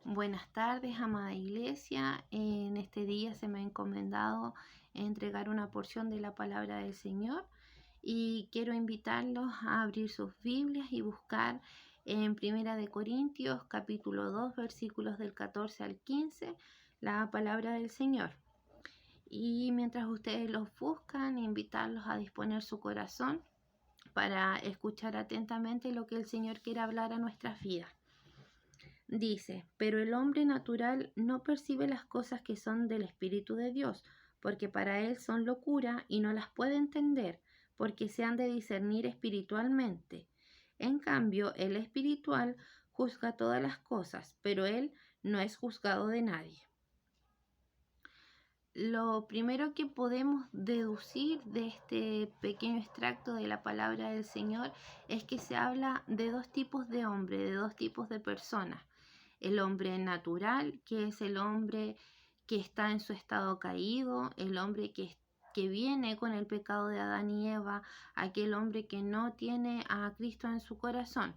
Buenas tardes, amada iglesia. En este día se me ha encomendado entregar una porción de la palabra del Señor y quiero invitarlos a abrir sus Biblias y buscar en Primera de Corintios capítulo 2 versículos del 14 al 15 la palabra del Señor. Y mientras ustedes los buscan, invitarlos a disponer su corazón para escuchar atentamente lo que el Señor quiere hablar a nuestras vidas. Dice, pero el hombre natural no percibe las cosas que son del Espíritu de Dios, porque para él son locura y no las puede entender, porque se han de discernir espiritualmente. En cambio, el espiritual juzga todas las cosas, pero él no es juzgado de nadie. Lo primero que podemos deducir de este pequeño extracto de la palabra del Señor es que se habla de dos tipos de hombre, de dos tipos de personas. El hombre natural, que es el hombre que está en su estado caído, el hombre que viene con el pecado de Adán y Eva, aquel hombre que no tiene a Cristo en su corazón.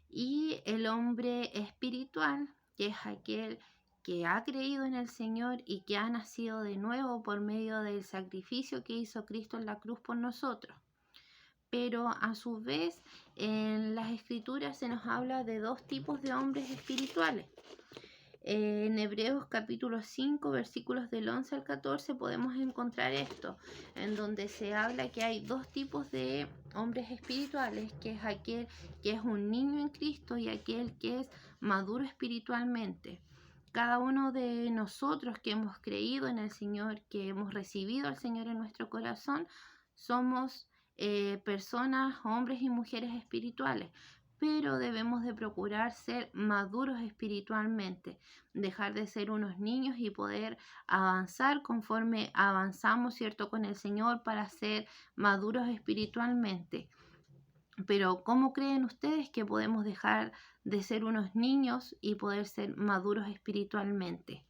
Y el hombre espiritual, que es aquel que ha creído en el Señor y que ha nacido de nuevo por medio del sacrificio que hizo Cristo en la cruz por nosotros. Pero a su vez en las escrituras se nos habla de dos tipos de hombres espirituales. En Hebreos capítulo 5 versículos del 11 al 14 podemos encontrar esto, en donde se habla que hay dos tipos de hombres espirituales, que es aquel que es un niño en Cristo y aquel que es maduro espiritualmente. Cada uno de nosotros que hemos creído en el Señor, que hemos recibido al Señor en nuestro corazón, somos personas, hombres y mujeres espirituales, pero debemos de procurar ser maduros espiritualmente, dejar de ser unos niños y poder avanzar conforme avanzamos, ¿cierto?, con el Señor para ser maduros espiritualmente. Pero ¿cómo creen ustedes que podemos dejar de ser unos niños y poder ser maduros espiritualmente?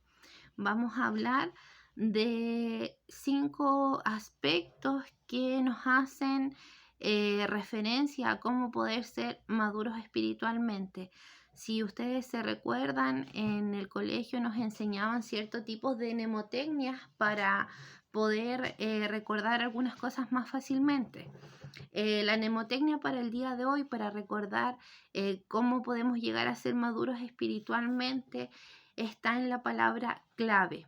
Vamos a hablar de 5 aspectos que nos hacen referencia a cómo poder ser maduros espiritualmente. Si ustedes se recuerdan, en el colegio nos enseñaban ciertos tipos de mnemotecnias para poder recordar algunas cosas más fácilmente. La mnemotecnia para el día de hoy, para recordar cómo podemos llegar a ser maduros espiritualmente, está en la palabra clave.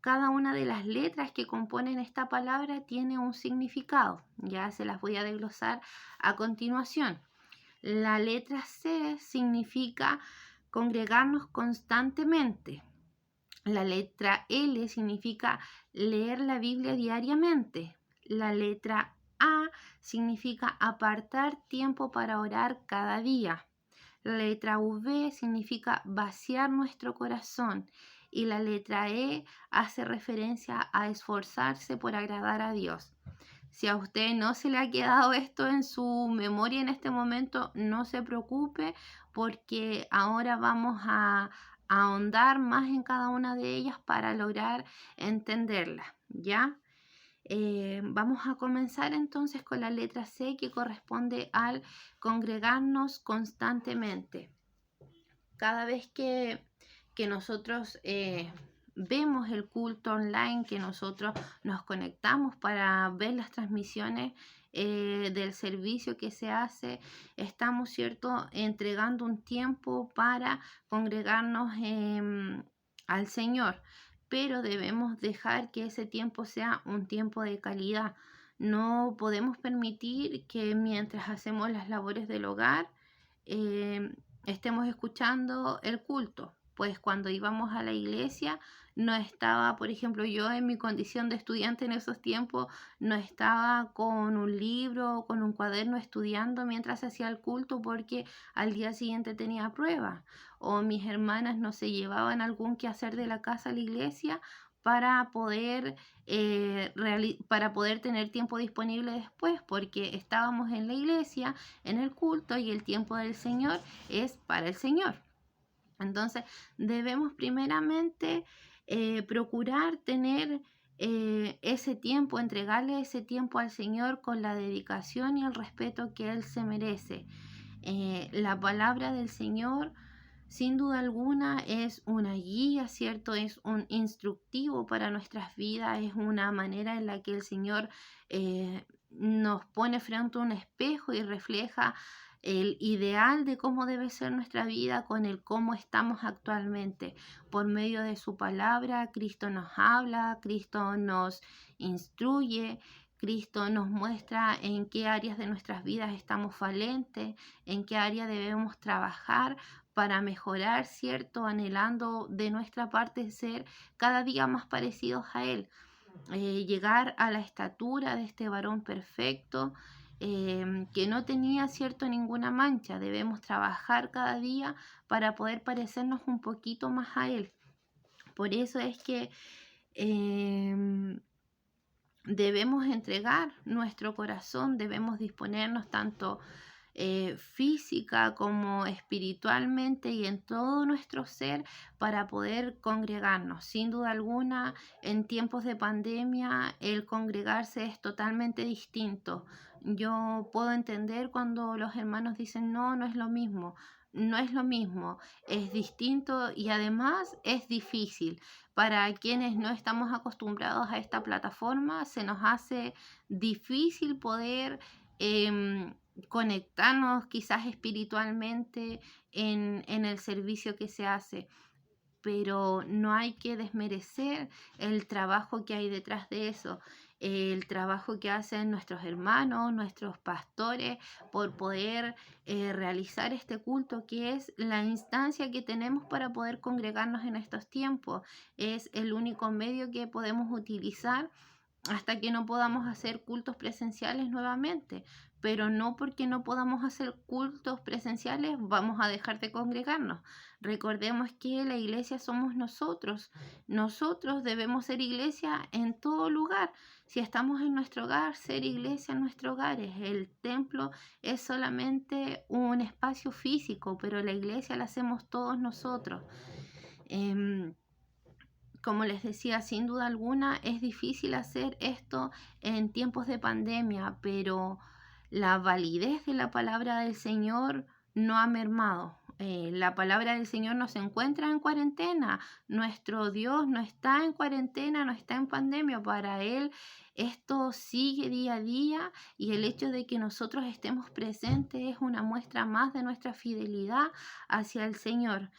Cada una de las letras que componen esta palabra tiene un significado. Ya se las voy a desglosar a continuación. La letra C significa congregarnos constantemente. La letra L significa leer la Biblia diariamente. La letra A significa apartar tiempo para orar cada día. La letra V significa vaciar nuestro corazón. Y la letra E hace referencia a esforzarse por agradar a Dios. Si a usted no se le ha quedado esto en su memoria en este momento, no se preocupe, porque ahora vamos a ahondar más en cada una de ellas para lograr entenderla, ¿ya? Vamos a comenzar entonces con la letra C, que corresponde al congregarnos constantemente. Cada vez que nosotros vemos el culto online, que nosotros nos conectamos para ver las transmisiones del servicio que se hace, estamos, ¿cierto?, entregando un tiempo para congregarnos al Señor, pero debemos dejar que ese tiempo sea un tiempo de calidad. No podemos permitir que mientras hacemos las labores del hogar estemos escuchando el culto. Pues cuando íbamos a la iglesia no estaba, por ejemplo, yo en mi condición de estudiante en esos tiempos, no estaba con un libro o con un cuaderno estudiando mientras hacía el culto, porque al día siguiente tenía pruebas, o mis hermanas no se llevaban algún quehacer de la casa a la iglesia para poder tener tiempo disponible después, porque estábamos en la iglesia, en el culto, y el tiempo del Señor es para el Señor. Entonces debemos primeramente procurar tener ese tiempo, entregarle ese tiempo al Señor con la dedicación y el respeto que Él se merece. La palabra del Señor sin duda alguna es una guía, ¿cierto? Es un instructivo para nuestras vidas, es una manera en la que el Señor nos pone frente a un espejo y refleja el ideal de cómo debe ser nuestra vida con el cómo estamos actualmente. Por medio de su palabra, Cristo nos habla, Cristo nos instruye, Cristo nos muestra en qué áreas de nuestras vidas estamos falentes, en qué área debemos trabajar para mejorar, ¿cierto? Anhelando de nuestra parte ser cada día más parecidos a Él, llegar a la estatura de este varón perfecto, que no tenía, ¿cierto?, ninguna mancha. Debemos trabajar cada día para poder parecernos un poquito más a Él. Por eso es que debemos entregar nuestro corazón, debemos disponernos tanto física como espiritualmente y en todo nuestro ser para poder congregarnos. Sin duda alguna, en tiempos de pandemia, el congregarse es totalmente distinto. Yo puedo entender cuando los hermanos dicen, no, no es lo mismo. No es lo mismo, es distinto y además es difícil. Para quienes no estamos acostumbrados a esta plataforma, se nos hace difícil poder conectarnos quizás espiritualmente en el servicio que se hace, pero no hay que desmerecer el trabajo que hay detrás de eso, el trabajo que hacen nuestros hermanos, nuestros pastores, por poder realizar este culto, que es la instancia que tenemos para poder congregarnos en estos tiempos. Es el único medio que podemos utilizar hasta que no podamos hacer cultos presenciales nuevamente. Pero no porque no podamos hacer cultos presenciales vamos a dejar de congregarnos. Recordemos que la iglesia somos nosotros. Nosotros debemos ser iglesia en todo lugar. Si estamos en nuestro hogar, ser iglesia en nuestro hogar. El templo es solamente un espacio físico, pero la iglesia la hacemos todos nosotros. Como les decía, sin duda alguna es difícil hacer esto en tiempos de pandemia, pero la validez de la palabra del Señor no ha mermado. La palabra del Señor no se encuentra en cuarentena. Nuestro Dios no está en cuarentena, no está en pandemia. Para Él esto sigue día a día y el hecho de que nosotros estemos presentes es una muestra más de nuestra fidelidad hacia el Señor.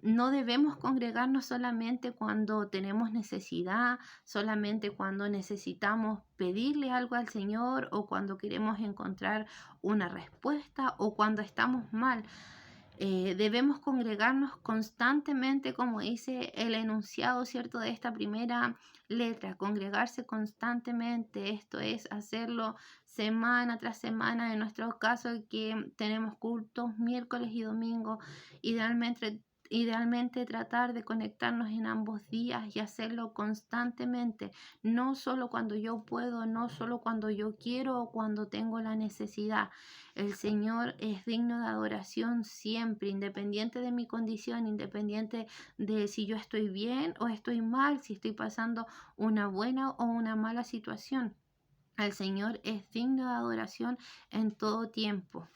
No debemos congregarnos solamente cuando tenemos necesidad, solamente cuando necesitamos pedirle algo al Señor o cuando queremos encontrar una respuesta o cuando estamos mal. Debemos congregarnos constantemente, como dice el enunciado, ¿cierto?, de esta primera letra, congregarse constantemente, esto es hacerlo semana tras semana, en nuestro caso que tenemos cultos miércoles y domingo, idealmente tratar de conectarnos en ambos días y hacerlo constantemente, no solo cuando yo puedo, no solo cuando yo quiero o cuando tengo la necesidad. El Señor es digno de adoración siempre, independiente de mi condición, independiente de si yo estoy bien o estoy mal, si estoy pasando una buena o una mala situación. El Señor es digno de adoración en todo tiempo.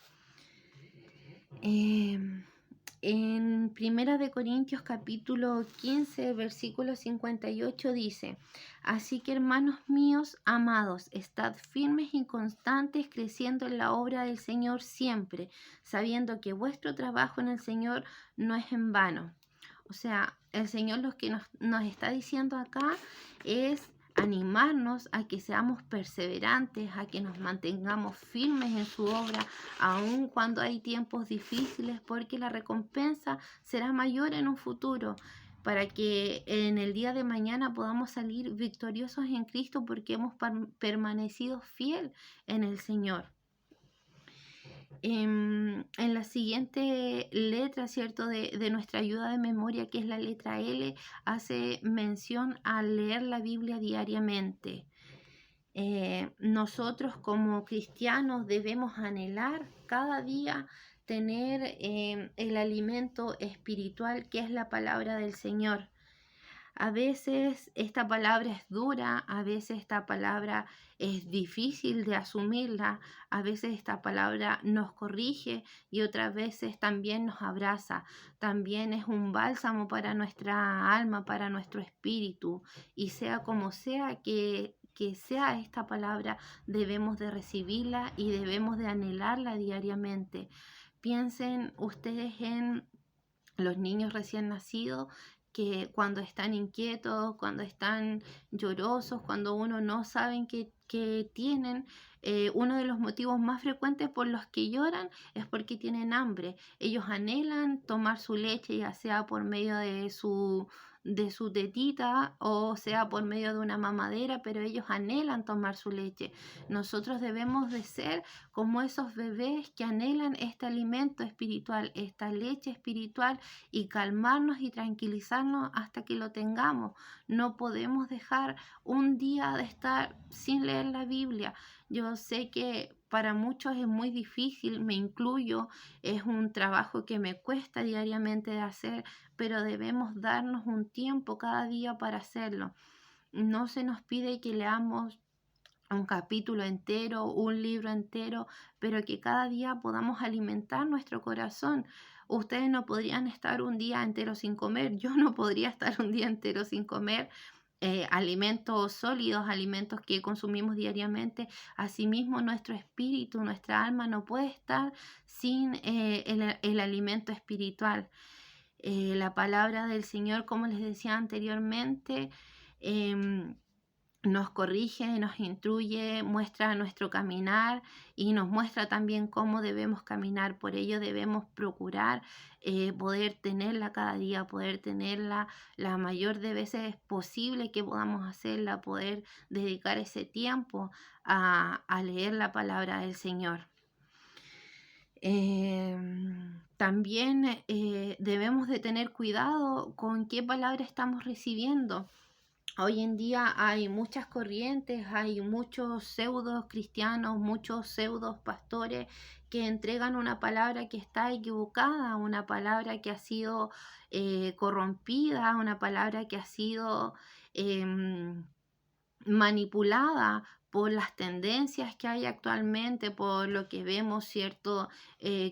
En Primera de Corintios capítulo 15, versículo 58 dice: así que, hermanos míos amados, estad firmes y constantes, creciendo en la obra del Señor siempre, sabiendo que vuestro trabajo en el Señor no es en vano. O sea, el Señor lo que nos está diciendo acá es animarnos a que seamos perseverantes, a que nos mantengamos firmes en su obra, aun cuando hay tiempos difíciles, porque la recompensa será mayor en un futuro, para que en el día de mañana podamos salir victoriosos en Cristo porque hemos permanecido fiel en el Señor. En la siguiente letra, ¿cierto?, de nuestra ayuda de memoria, que es la letra L, hace mención a leer la Biblia diariamente. Nosotros como cristianos debemos anhelar cada día tener el alimento espiritual que es la palabra del Señor. A veces esta palabra es dura, a veces esta palabra es difícil de asumirla, a veces esta palabra nos corrige y otras veces también nos abraza. También es un bálsamo para nuestra alma, para nuestro espíritu. Y sea como sea que sea esta palabra, debemos de recibirla y debemos de anhelarla diariamente. Piensen ustedes en los niños recién nacidos, que cuando están inquietos, cuando están llorosos, cuando uno no saben que tienen, uno de los motivos más frecuentes por los que lloran es porque tienen hambre. Ellos anhelan tomar su leche, ya sea por medio de su tetita o sea por medio de una mamadera, pero ellos anhelan tomar su leche. Nosotros debemos de ser como esos bebés que anhelan este alimento espiritual, esta leche espiritual, y calmarnos y tranquilizarnos hasta que lo tengamos. No podemos dejar un día de estar sin leer la Biblia. Yo sé que para muchos es muy difícil, me incluyo, es un trabajo que me cuesta diariamente de hacer, pero debemos darnos un tiempo cada día para hacerlo. No se nos pide que leamos un capítulo entero, un libro entero, pero que cada día podamos alimentar nuestro corazón. Ustedes no podrían estar un día entero sin comer, yo no podría estar un día entero sin comer. Alimentos sólidos, alimentos que consumimos diariamente. Asimismo, nuestro espíritu, nuestra alma no puede estar sin el alimento espiritual. La palabra del Señor, como les decía anteriormente, nos corrige, nos instruye, muestra nuestro caminar y nos muestra también cómo debemos caminar. Por ello debemos procurar poder tenerla cada día, poder tenerla la mayor de veces posible que podamos hacerla, poder dedicar ese tiempo a leer la palabra del Señor. También debemos de tener cuidado con qué palabra estamos recibiendo. Hoy en día hay muchas corrientes, hay muchos pseudos cristianos, muchos pseudos pastores que entregan una palabra que está equivocada, una palabra que ha sido corrompida, una palabra que ha sido manipulada por las tendencias que hay actualmente, por lo que vemos, ¿cierto?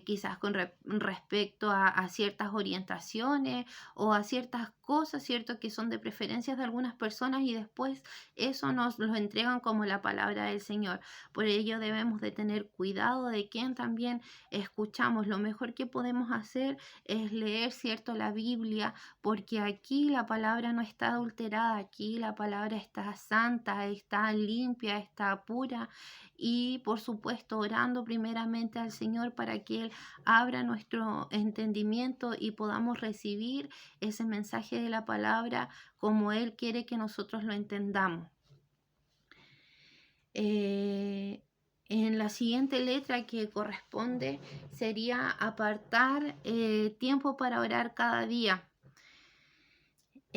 Quizás con respecto a ciertas orientaciones o a ciertas cosas, ¿cierto? Que son de preferencias de algunas personas y después eso nos lo entregan como la palabra del Señor. Por ello debemos de tener cuidado de quién también escuchamos. Lo mejor que podemos hacer es leer, ¿cierto? La Biblia, porque aquí la palabra no está adulterada, aquí la palabra está santa, está limpia, está pura, y por supuesto orando primeramente al Señor para que Él abra nuestro entendimiento y podamos recibir ese mensaje de la palabra como Él quiere que nosotros lo entendamos. En la siguiente letra que corresponde sería apartar tiempo para orar cada día.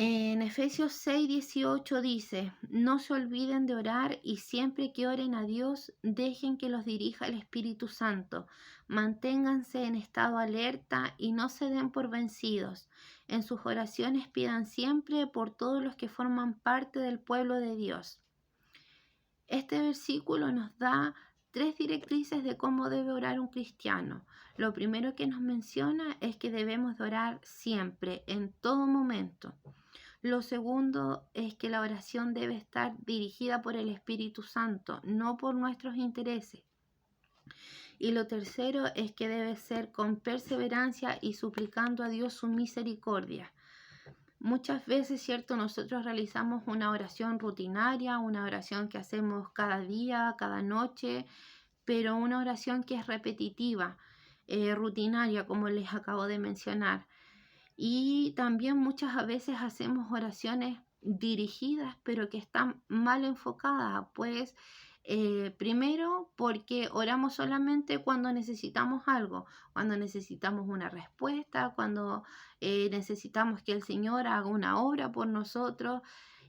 En Efesios 6:18 dice, no se olviden de orar y siempre que oren a Dios, dejen que los dirija el Espíritu Santo. Manténganse en estado alerta y no se den por vencidos. En sus oraciones pidan siempre por todos los que forman parte del pueblo de Dios. Este versículo nos da 3 directrices de cómo debe orar un cristiano. Lo primero que nos menciona es que debemos de orar siempre, en todo momento. Lo segundo es que la oración debe estar dirigida por el Espíritu Santo, no por nuestros intereses. Y lo tercero es que debe ser con perseverancia y suplicando a Dios su misericordia. Muchas veces, ¿cierto? Nosotros realizamos una oración rutinaria, una oración que hacemos cada día, cada noche, pero una oración que es repetitiva, rutinaria, como les acabo de mencionar. Y también muchas veces hacemos oraciones dirigidas, pero que están mal enfocadas, pues primero porque oramos solamente cuando necesitamos algo, cuando necesitamos una respuesta, cuando necesitamos que el Señor haga una obra por nosotros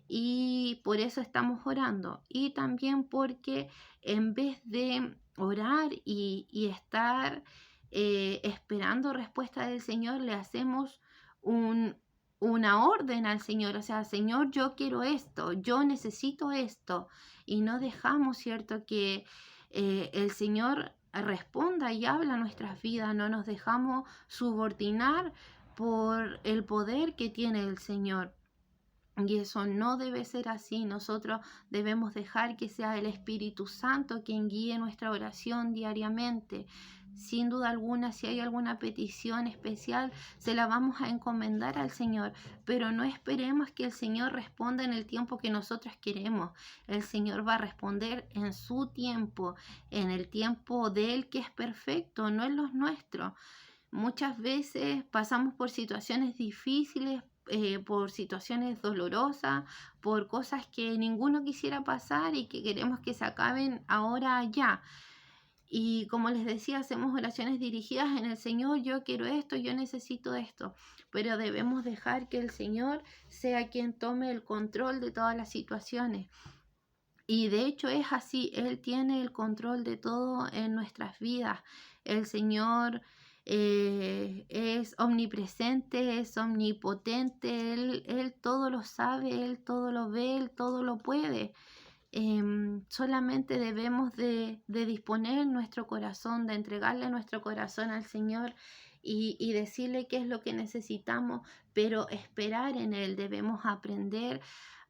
y por eso estamos orando. Y también porque en vez de orar y estar esperando respuesta del Señor, le hacemos un una orden al Señor, o sea, Señor, yo quiero esto, yo necesito esto, y no dejamos, ¿cierto?, que el Señor responda y habla a nuestras vidas, no nos dejamos subordinar por el poder que tiene el Señor. Y eso no debe ser así. Nosotros debemos dejar que sea el Espíritu Santo quien guíe nuestra oración diariamente. Sin duda alguna, si hay alguna petición especial, se la vamos a encomendar al Señor, pero no esperemos que el Señor responda en el tiempo que nosotros queremos. El Señor va a responder en su tiempo, en el tiempo de Él que es perfecto, no en los nuestros. Muchas veces pasamos por situaciones difíciles, por situaciones dolorosas, por cosas que ninguno quisiera pasar y que queremos que se acaben ahora ya. Y como les decía, hacemos oraciones dirigidas en el Señor, yo quiero esto, yo necesito esto, pero debemos dejar que el Señor sea quien tome el control de todas las situaciones. Y de hecho es así, Él tiene el control de todo en nuestras vidas. El Señor es omnipresente, es omnipotente, Él todo lo sabe, Él todo lo ve, Él todo lo puede. Solamente debemos de disponer nuestro corazón, de entregarle nuestro corazón al Señor y decirle qué es lo que necesitamos, pero esperar en Él. Debemos aprender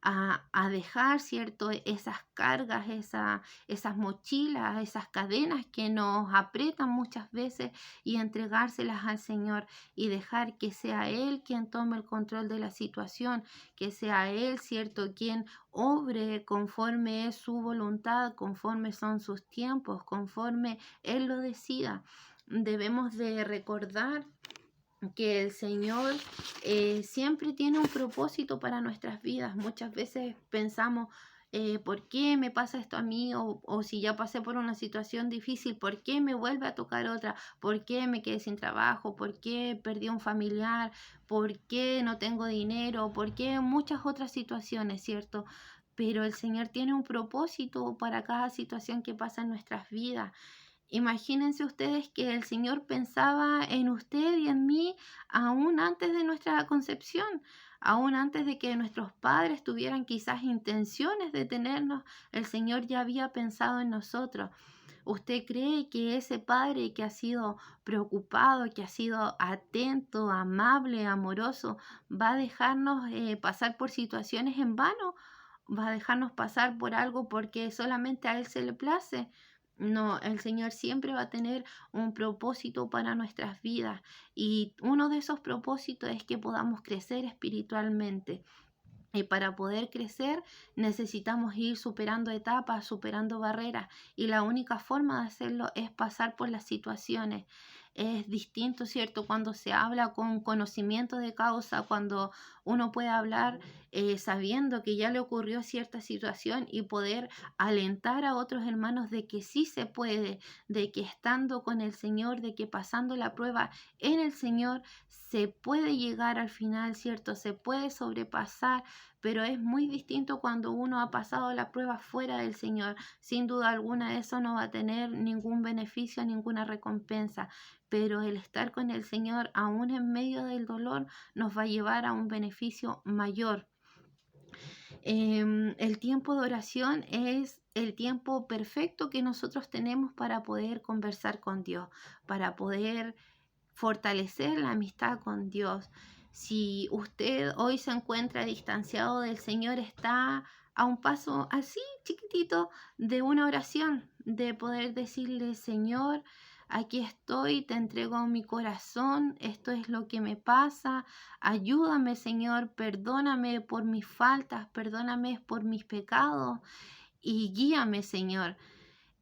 a dejar, ¿cierto?, esas cargas, esas mochilas, esas cadenas que nos aprietan muchas veces y entregárselas al Señor y dejar que sea Él quien tome el control de la situación, que sea Él, ¿cierto?, quien obre conforme es su voluntad, conforme son sus tiempos, conforme Él lo decida. Debemos de recordar que el Señor siempre tiene un propósito para nuestras vidas. Muchas veces pensamos, ¿por qué me pasa esto a mí? O si ya pasé por una situación difícil, ¿por qué me vuelve a tocar otra? ¿Por qué me quedé sin trabajo? ¿Por qué perdí a un familiar? ¿Por qué no tengo dinero? ¿Por qué muchas otras situaciones, cierto? Pero el Señor tiene un propósito para cada situación que pasa en nuestras vidas. Imagínense ustedes que el Señor pensaba en usted y en mí aún antes de nuestra concepción, aún antes de que nuestros padres tuvieran quizás intenciones de tenernos, el Señor ya había pensado en nosotros. ¿Usted cree que ese padre que ha sido preocupado, que ha sido atento, amable, amoroso, va a dejarnos pasar por situaciones en vano? ¿Va a dejarnos pasar por algo porque solamente a Él se le place? No, el Señor siempre va a tener un propósito para nuestras vidas y uno de esos propósitos es que podamos crecer espiritualmente. Y para poder crecer necesitamos ir superando etapas, superando barreras y la única forma de hacerlo es pasar por las situaciones. Es distinto, ¿cierto? Cuando se habla con conocimiento de causa, cuando uno puede hablar sabiendo que ya le ocurrió cierta situación y poder alentar a otros hermanos de que sí se puede, de que estando con el Señor, de que pasando la prueba en el Señor, se puede llegar al final, ¿cierto? Se puede sobrepasar, pero es muy distinto cuando uno ha pasado la prueba fuera del Señor. Sin duda alguna eso no va a tener ningún beneficio, ninguna recompensa, pero el estar con el Señor aún en medio del dolor nos va a llevar a un beneficio mayor. El tiempo de oración es el tiempo perfecto que nosotros tenemos para poder conversar con Dios, para poder fortalecer la amistad con Dios. Si usted hoy se encuentra distanciado del Señor, está a un paso así chiquitito de una oración, de poder decirle, Señor, aquí estoy, te entrego mi corazón, esto es lo que me pasa, ayúdame, Señor, perdóname por mis faltas, perdóname por mis pecados y guíame, Señor.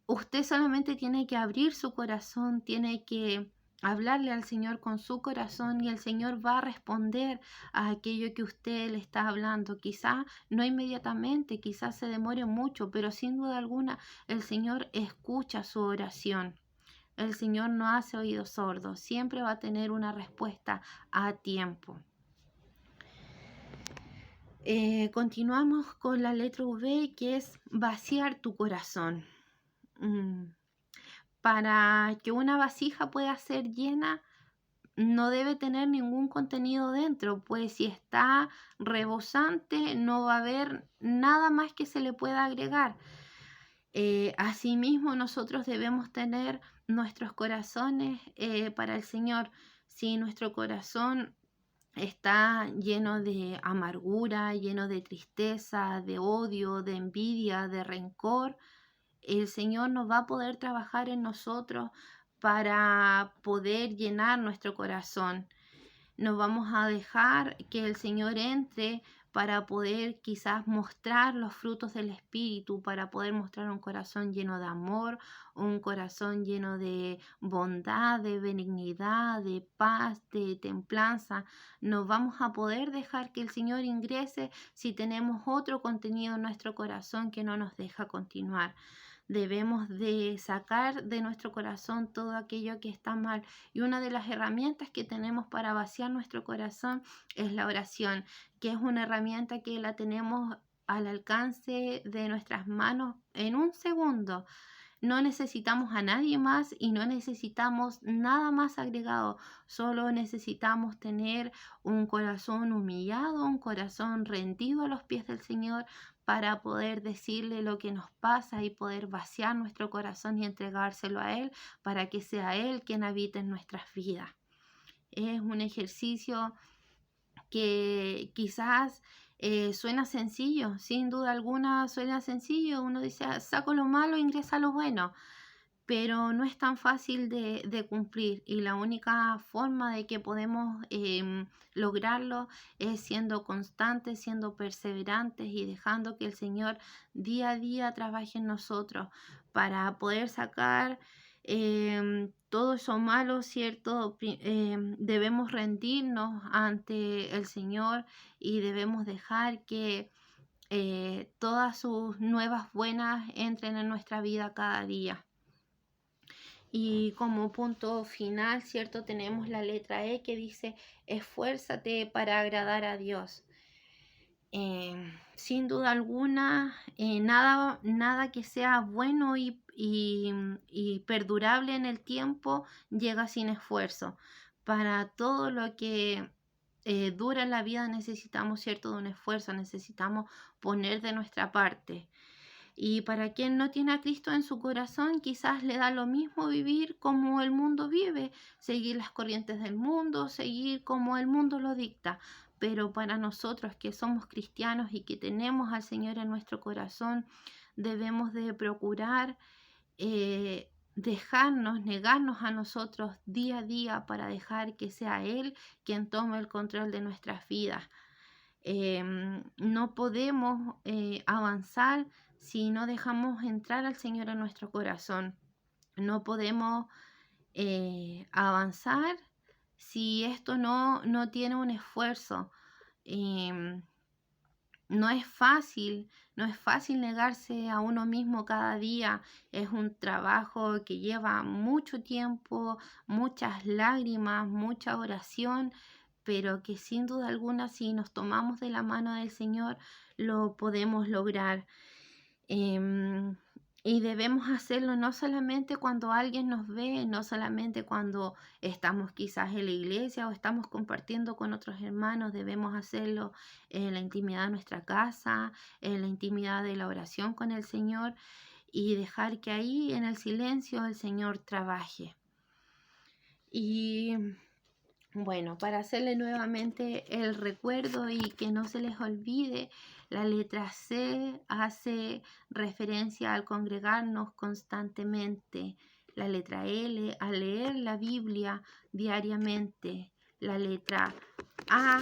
Usted solamente tiene que abrir su corazón, tiene que hablarle al Señor con su corazón y el Señor va a responder a aquello que usted le está hablando. Quizá no inmediatamente, quizás se demore mucho, pero sin duda alguna el Señor escucha su oración. El Señor no hace oídos sordos, siempre va a tener una respuesta a tiempo. Continuamos con la letra V, que es vaciar tu corazón. Para que una vasija pueda ser llena, no debe tener ningún contenido dentro, pues si está rebosante no va a haber nada más que se le pueda agregar. Asimismo, nosotros debemos tener nuestros corazones para el Señor. Si nuestro corazón está lleno de amargura, lleno de tristeza, de odio, de envidia, de rencor, el Señor no va a poder trabajar en nosotros para poder llenar nuestro corazón. No vamos a dejar que el Señor entre para poder quizás mostrar los frutos del Espíritu, para poder mostrar un corazón lleno de amor, un corazón lleno de bondad, de benignidad, de paz, de templanza. No vamos a poder dejar que el Señor ingrese si tenemos otro contenido en nuestro corazón que no nos deja continuar. Debemos de sacar de nuestro corazón todo aquello que está mal. Y una de las herramientas que tenemos para vaciar nuestro corazón es la oración, que es una herramienta que la tenemos al alcance de nuestras manos en un segundo. No necesitamos a nadie más y no necesitamos nada más agregado. Solo necesitamos tener un corazón humillado, un corazón rendido a los pies del Señor para poder decirle lo que nos pasa y poder vaciar nuestro corazón y entregárselo a Él para que sea Él quien habite en nuestras vidas. Es un ejercicio que quizás suena sencillo, sin duda alguna suena sencillo. Uno dice, saco lo malo, ingresa lo bueno, pero no es tan fácil de cumplir y la única forma de que podemos lograrlo es siendo constantes, siendo perseverantes y dejando que el Señor día a día trabaje en nosotros para poder sacar todo eso malo, ¿cierto? Debemos rendirnos ante el Señor y debemos dejar que todas sus nuevas buenas entren en nuestra vida cada día. Y como punto final, ¿cierto? Tenemos la letra E que dice, esfuérzate para agradar a Dios. Sin duda alguna, nada que sea bueno y perdurable en el tiempo llega sin esfuerzo. Para todo lo que dura en la vida necesitamos, ¿cierto?, de un esfuerzo, necesitamos poner de nuestra parte. Y para quien no tiene a Cristo en su corazón, quizás le da lo mismo vivir como el mundo vive, seguir las corrientes del mundo, seguir como el mundo lo dicta. Pero para nosotros que somos cristianos y que tenemos al Señor en nuestro corazón, debemos de procurar negarnos a nosotros día a día para dejar que sea Él quien tome el control de nuestras vidas. No podemos avanzar si no dejamos entrar al Señor en nuestro corazón. No podemos avanzar si esto no tiene un esfuerzo. No es fácil negarse a uno mismo cada día. Es un trabajo que lleva mucho tiempo, muchas lágrimas, mucha oración, pero que sin duda alguna, si nos tomamos de la mano del Señor, lo podemos lograr. Y debemos hacerlo no solamente cuando alguien nos ve, no solamente cuando estamos quizás en la iglesia o estamos compartiendo con otros hermanos, debemos hacerlo en la intimidad de nuestra casa, en la intimidad de la oración con el Señor y dejar que ahí en el silencio el Señor trabaje. Y bueno, para hacerle nuevamente el recuerdo y que no se les olvide, la letra C hace referencia al congregarnos constantemente. La letra L a leer la Biblia diariamente. La letra A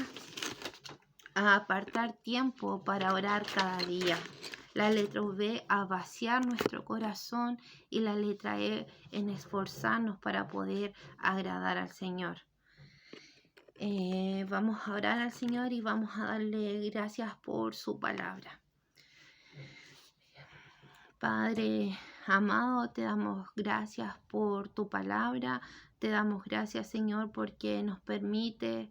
apartar tiempo para orar cada día. La letra V a vaciar nuestro corazón y la letra E en esforzarnos para poder agradar al Señor. Vamos a orar al Señor y vamos a darle gracias por su palabra. Padre amado, te damos gracias por tu palabra, te damos gracias, Señor, porque nos permite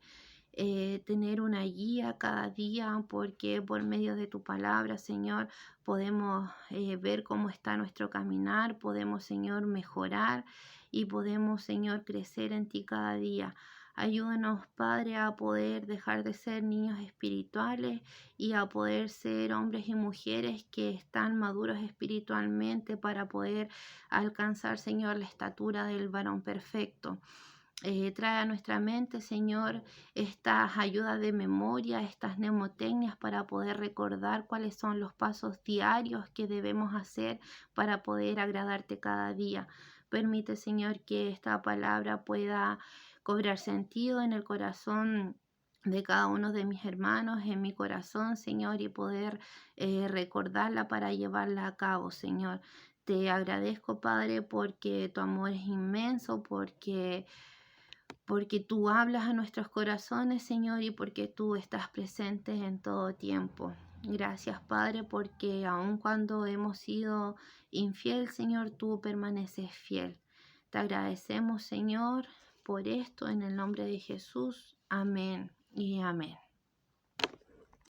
tener una guía cada día, porque por medio de tu palabra, Señor, podemos ver cómo está nuestro caminar, podemos, Señor, mejorar y podemos, Señor, crecer en ti cada día. Ayúdanos, Padre, a poder dejar de ser niños espirituales y a poder ser hombres y mujeres que están maduros espiritualmente para poder alcanzar, Señor, la estatura del varón perfecto. Trae a nuestra mente, Señor, estas ayudas de memoria, estas mnemotecnias para poder recordar cuáles son los pasos diarios que debemos hacer para poder agradarte cada día. Permite, Señor, que esta palabra pueda cobrar sentido en el corazón de cada uno de mis hermanos, en mi corazón, Señor, y poder recordarla para llevarla a cabo, Señor. Te agradezco, Padre, porque tu amor es inmenso, porque tú hablas a nuestros corazones, Señor, y porque tú estás presente en todo tiempo. Gracias, Padre, porque aun cuando hemos sido infiel, Señor, tú permaneces fiel. Te agradecemos, Señor, por esto en el nombre de Jesús. Amén y amén.